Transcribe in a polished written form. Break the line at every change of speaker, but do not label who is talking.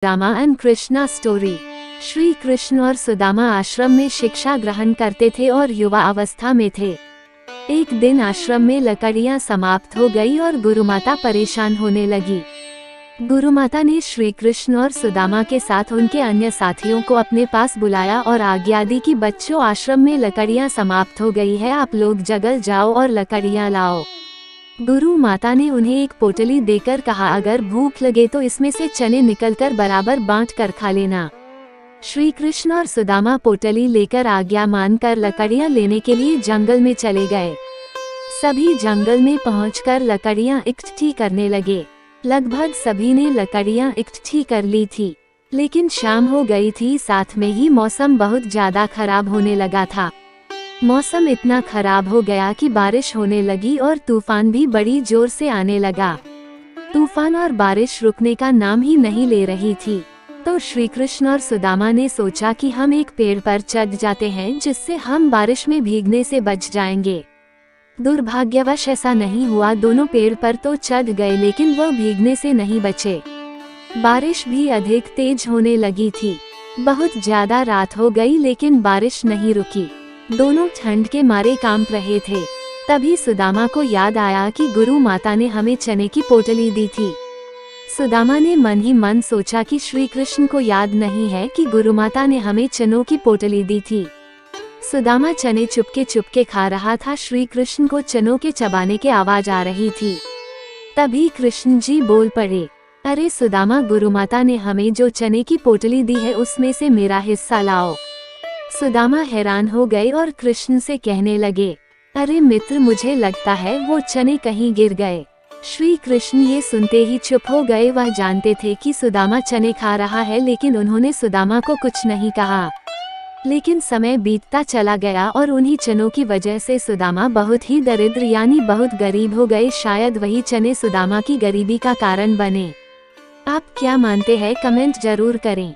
Sudama and Krishna story. Shri Krishna और सुदामा आश्रम में शिक्षा ग्रहण करते थे और युवा अवस्था में थे। एक दिन आश्रम में लकड़ियां समाप्त हो गई और गुरुमाता परेशान होने लगी। गुरुमाता ने श्री कृष्ण और सुदामा के साथ उनके अन्य साथियों को अपने पास बुलाया और आज्ञा दी कि बच्चों, आश्रम में लकड़ियां समाप्त हो गई है, आप लोग जंगल जाओ और लकड़ियां लाओ। गुरु माता ने उन्हें एक पोटली देकर कहा, अगर भूख लगे तो इसमें से चने निकलकर बराबर बांट कर खा लेना। श्री कृष्ण और सुदामा पोटली लेकर आज्ञा मानकर लकड़ियां लेने के लिए जंगल में चले गए। सभी जंगल में पहुंचकर लकड़ियां इकट्ठी करने लगे। लगभग सभी ने लकड़ियां इकट्ठी कर ली थी, लेकिन शाम हो गई थी, साथ में ही मौसम बहुत ज्यादा खराब होने लगा था। मौसम इतना खराब हो गया कि बारिश होने लगी और तूफान भी बड़ी जोर से आने लगा। तूफान और बारिश रुकने का नाम ही नहीं ले रही थी। तो श्री कृष्ण और सुदामा ने सोचा कि हम एक पेड़ पर चढ़ जाते हैं, जिससे हम बारिश में भीगने से बच जाएंगे। दुर्भाग्यवश ऐसा नहीं हुआ। दोनों पेड़ पर तो चढ़ गए, लेकिन वह भीगने से नहीं बचे। बारिश भी अधिक तेज होने लगी थी। बहुत ज्यादा रात हो गई, लेकिन बारिश नहीं रुकी। दोनों ठंड के मारे कांप रहे थे। तभी सुदामा को याद आया कि गुरु माता ने हमें चने की पोटली दी थी। सुदामा ने मन ही मन सोचा कि श्री कृष्ण को याद नहीं है कि गुरु माता ने हमें चनों की पोटली दी थी। सुदामा चने चुपके खा रहा था। श्री कृष्ण को चनों के चबाने की आवाज आ रही थी। तभी कृष्ण जी बोल पड़े, अरे सुदामा, गुरु माता ने हमें जो चने की पोटली दी है उसमें से मेरा हिस्सा लाओ। सुदामा हैरान हो गए और कृष्ण से कहने लगे, अरे मित्र, मुझे लगता है वो चने कहीं गिर गए। श्री कृष्ण ये सुनते ही चुप हो गए। वह जानते थे कि सुदामा चने खा रहा है, लेकिन उन्होंने सुदामा को कुछ नहीं कहा। लेकिन समय बीतता चला गया और उन्हीं चनों की वजह से सुदामा बहुत ही दरिद्र यानी बहुत गरीब हो गए। शायद वही चने सुदामा की गरीबी का कारण बने। आप क्या मानते हैं? कमेंट जरूर करें।